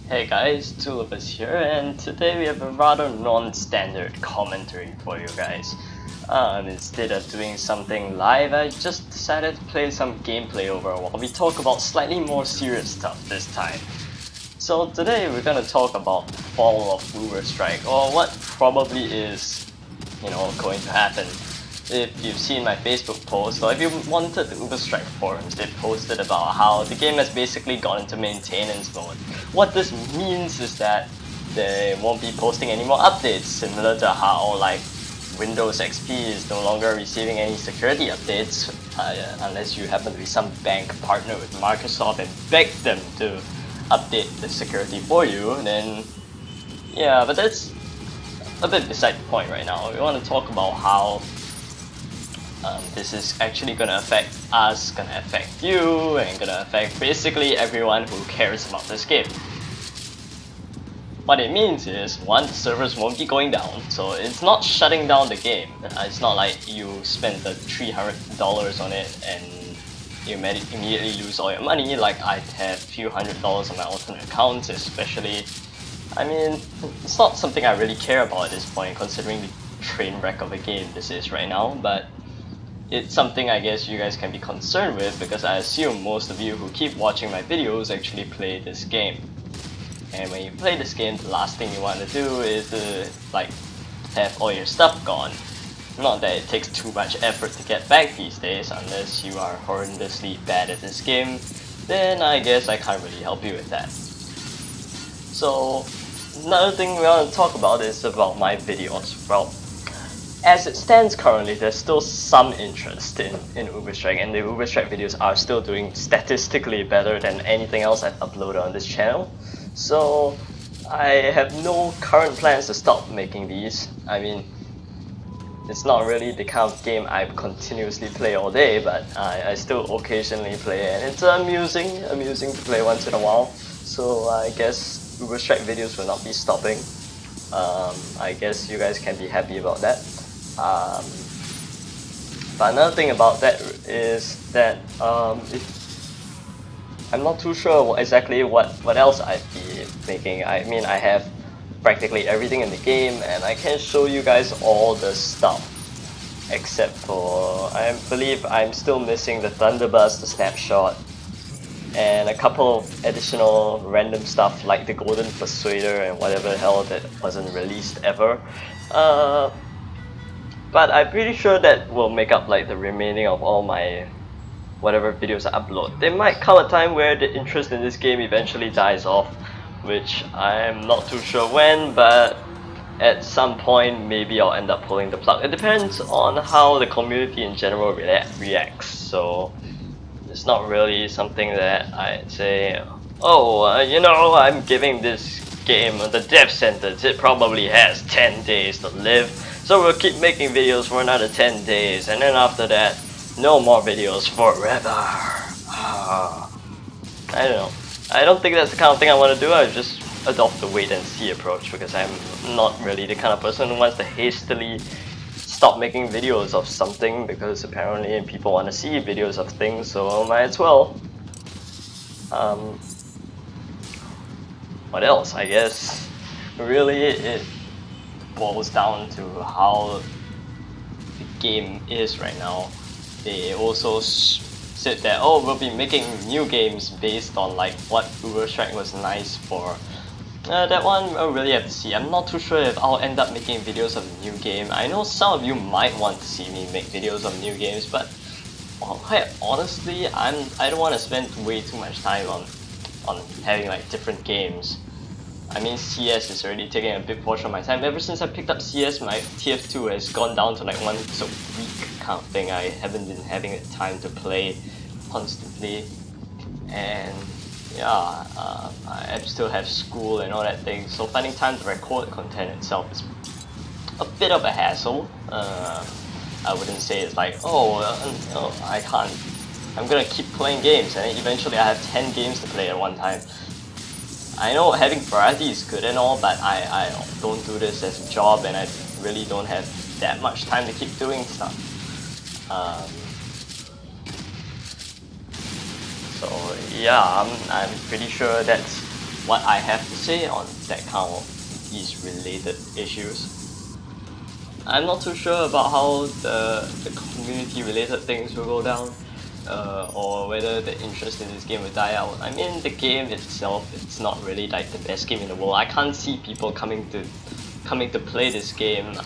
Hey guys, two of us here, and today we have a rather non-standard commentary for you guys. Instead of doing something live, I just decided to play some gameplay over a while. We talk about slightly more serious stuff this time. So today we're gonna talk about the fall of UberStrike, or what probably is, going to happen. If you've seen my Facebook post, or if you wanted the UberStrike forums, they posted about how the game has basically gone into maintenance mode. What this means is that they won't be posting any more updates, similar to how like Windows XP is no longer receiving any security updates, unless you happen to be some bank partner with Microsoft and beg them to update the security for you, then yeah, but that's a bit beside the point right now. We want to talk about how this is actually gonna affect us, gonna affect you, and gonna affect basically everyone who cares about this game. What it means is, one, the servers won't be going down, so it's not shutting down the game. It's not like you spend the $300 on it and you immediately lose all your money. Like I have a few $100s on my alternate accounts, especially. I mean, it's not something I really care about at this point, considering the train wreck of a game this is right now, but it's something I guess you guys can be concerned with, because I assume most of you who keep watching my videos actually play this game. And when you play this game, the last thing you want to do is to have all your stuff gone. Not that it takes too much effort to get back these days, unless you are horrendously bad at this game, then I guess I can't really help you with that. So another thing we want to talk about is about my videos. Well, as it stands currently, there's still some interest in UberStrike, and the UberStrike videos are still doing statistically better than anything else I've uploaded on this channel. So I have no current plans to stop making these. I mean, it's not really the kind of game I continuously play all day, but I still occasionally play, and it's amusing to play once in a while. So I guess UberStrike videos will not be stopping. I guess you guys can be happy about that. But another thing about that is that I'm not too sure exactly what else I'd be making. I mean, I have practically everything in the game, and I can show you guys all the stuff, except for I believe I'm still missing the Thunderburst, the snapshot, and a couple of additional random stuff like the Golden Persuader and whatever the hell that wasn't released ever. But I'm pretty sure that will make up like the remaining of all my whatever videos I upload. There might come a time where the interest in this game eventually dies off, which I'm not too sure when, but at some point maybe I'll end up pulling the plug. It depends on how the community in general reacts, so it's not really something that I'd say, oh, I'm giving this game the death sentence, it probably has 10 days to live, so we'll keep making videos for another 10 days, and then after that, no more videos forever. I don't know. I don't think that's the kind of thing I want to do. I just adopt the wait and see approach, because I'm not really the kind of person who wants to hastily stop making videos of something, because apparently people want to see videos of things, so might as well. What else? I guess really it boils down to how the game is right now. They also said that, oh, we'll be making new games based on like what UberStrike was nice for. That one I'll really have to see. I'm not too sure if I'll end up making videos of a new game. I know some of you might want to see me make videos of new games, but quite honestly, I don't want to spend way too much time on having like different games. I mean, CS is already taking a big portion of my time. Ever since I picked up CS, my TF2 has gone down to like once a week kind of thing. I haven't been having the time to play constantly, and yeah, I still have school and all that thing, so finding time to record content itself is a bit of a hassle. I wouldn't say it's like, oh, I can't, I'm gonna keep playing games, and eventually I have 10 games to play at one time. I know having variety is good and all, but I don't do this as a job, and I really don't have that much time to keep doing stuff. So yeah, I'm pretty sure that's what I have to say on that kind of these related issues. I'm not too sure about how the community related things will go down, or whether the interest in this game will die out. I mean, the game itself, it's not really like the best game in the world. I can't see people coming to play this game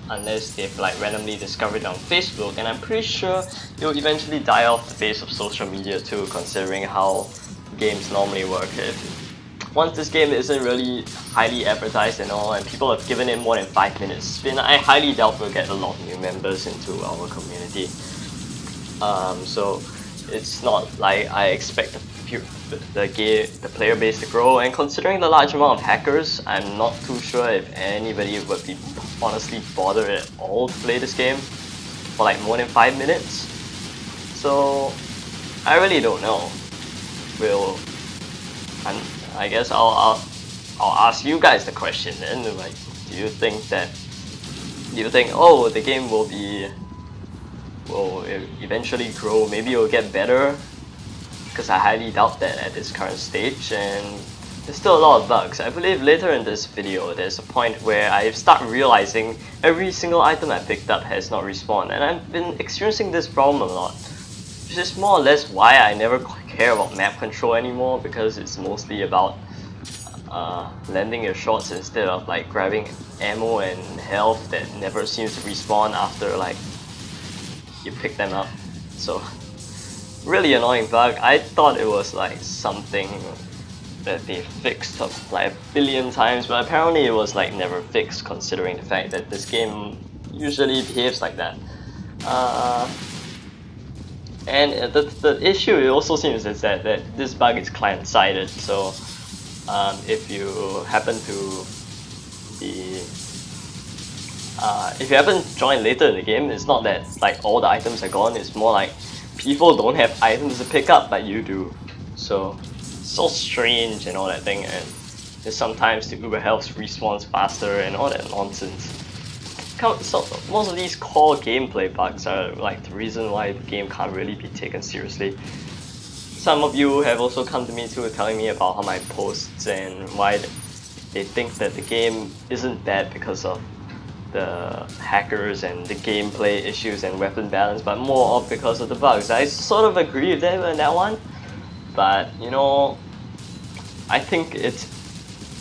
unless they've like randomly discovered it on Facebook, and I'm pretty sure it will eventually die off the face of social media too, considering how games normally work. Once this game isn't really highly advertised and all, and people have given it more than 5 minutes spin, I highly doubt we'll get a lot of new members into our community. So it's not like I expect the player base to grow, and considering the large amount of hackers, I'm not too sure if anybody would be honestly bothered at all to play this game for like more than 5 minutes. So I really don't know. I guess I'll ask you guys the question then. Like, do you think oh, the game will eventually grow? Maybe it'll get better, because I highly doubt that at this current stage, and there's still a lot of bugs. I believe later in this video there's a point where I start realizing every single item I picked up has not respawned, and I've been experiencing this problem a lot, which is more or less why I never care about map control anymore, because it's mostly about landing your shots instead of like grabbing ammo and health that never seems to respawn after like you pick them up. So really annoying bug. I thought it was like something that they fixed up like a billion times, but apparently it was like never fixed, considering the fact that this game usually behaves like that. And the issue, it also seems, is that this bug is client-sided, so if you happen to be if you happen to join later in the game, it's not that like all the items are gone, it's more like people don't have items to pick up but you do. So strange and all that thing, and sometimes the Uber health respawns faster and all that nonsense. So most of these core gameplay bugs are like the reason why the game can't really be taken seriously. Some of you have also come to me too, telling me about how my posts and why they think that the game isn't bad because of the hackers and the gameplay issues and weapon balance, but more of because of the bugs. I sort of agree with them on that one, but you know, I think it's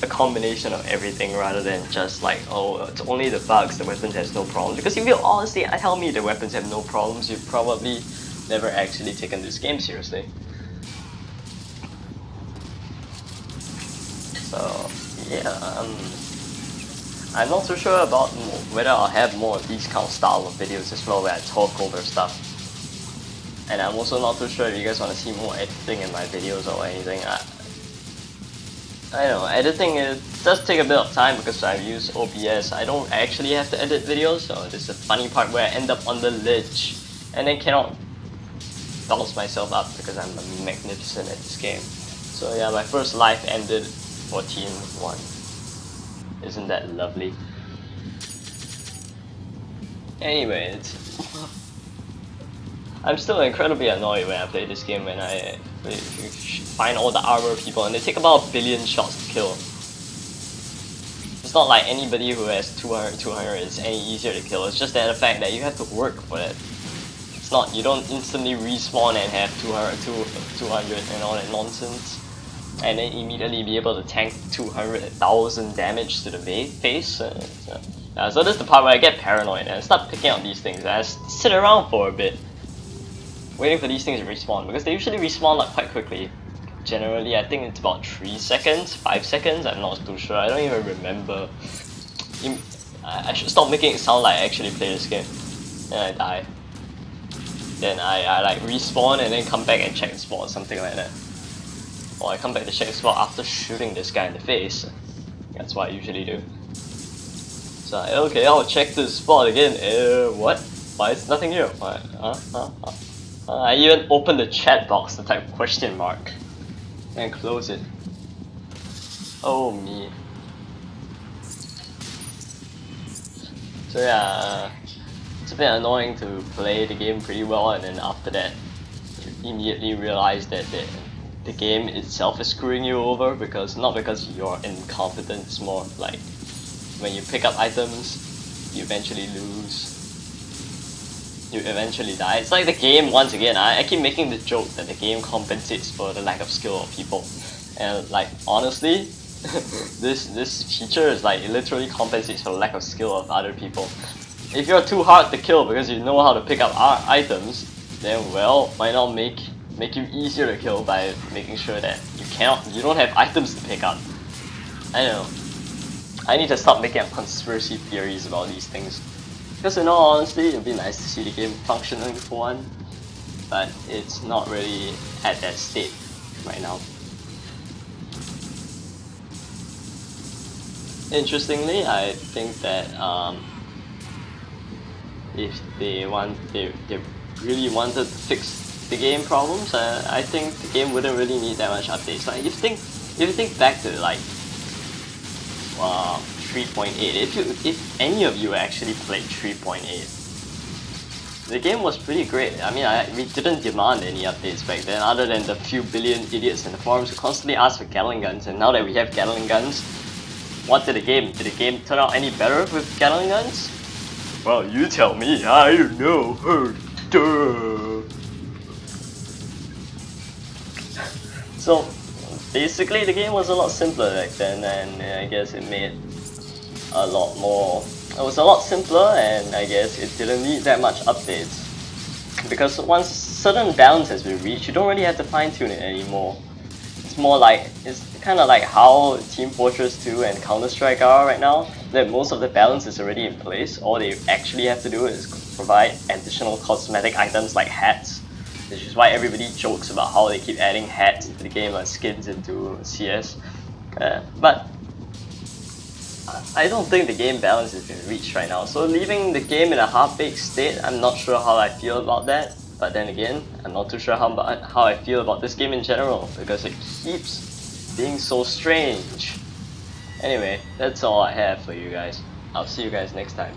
a combination of everything rather than just like, oh, it's only the bugs, the weapons has no problems. Because if you honestly tell me the weapons have no problems, you've probably never actually taken this game seriously. So yeah, I'm not so sure about whether I'll have more of these kind of style of videos as well, where I talk over stuff. And I'm also not too sure if you guys want to see more editing in my videos or anything. I don't know, editing it does take a bit of time because I use OBS. I don't actually have to edit videos, so this is the funny part where I end up on the ledge and then cannot bounce myself up because I'm magnificent at this game. So yeah, my first life ended 14-1. Isn't that lovely? Anyway, I'm still incredibly annoyed when I play this game, when I find all the armor people and they take about 1 billion shots to kill. It's not like anybody who has 200 is any easier to kill, it's just that the fact that you have to work for it. It's not, you don't instantly respawn and have 200 and all that nonsense, and then immediately be able to tank 200,000 damage to the face. So this is the part where I get paranoid and I start picking up these things and I sit around for a bit waiting for these things to respawn, because they usually respawn like quite quickly. Generally, I think it's about 3 seconds, 5 seconds, I'm not too sure, I don't even remember. I should stop making it sound like I actually play this game. Then I die. Then I like respawn and then come back and check the spot, something like that. Or I come back to check the spot after shooting this guy in the face. That's what I usually do. So okay, I'll check the spot again. What? Why is nothing here? What? I even open the chat box to type question mark and close it. Oh me. So yeah, it's a bit annoying to play the game pretty well and then after that you immediately realize that the game itself is screwing you over, because not because you're incompetent, it's more like when you pick up items, you eventually lose. You eventually die. It's like the game, once again, I keep making the joke that the game compensates for the lack of skill of people. And like, honestly, this feature is like, it literally compensates for the lack of skill of other people. If you're too hard to kill because you know how to pick up items, then well, why not make you easier to kill by making sure that you don't have items to pick up. I don't know. I need to stop making up conspiracy theories about these things. Because in all honesty, it'd be nice to see the game functioning for one, but it's not really at that state right now. Interestingly, I think that if they really wanted to fix the game problems, I think the game wouldn't really need that much updates. Like if you think back to like 3.8, if any of you actually played 3.8, the game was pretty great. I mean, we didn't demand any updates back then, other than the few billion idiots in the forums who constantly asked for Gatling guns. And now that we have Gatling guns, what did the game turn out any better with Gatling guns? Well, you tell me. I don't know. So basically, the game was a lot simpler back then, and I guess it made a lot more. It was a lot simpler, and I guess it didn't need that much updates. Because once certain balance has been reached, you don't really have to fine tune it anymore. It's more like, it's kind of like how Team Fortress 2 and Counter-Strike are right now, that most of the balance is already in place. All they actually have to do is provide additional cosmetic items like hats, which is why everybody jokes about how they keep adding hats into the game and skins into CS. But I don't think the game balance has been reached right now, so leaving the game in a half-baked state, I'm not sure how I feel about that. But then again, I'm not too sure how I feel about this game in general, because it keeps being so strange. Anyway, that's all I have for you guys. I'll see you guys next time.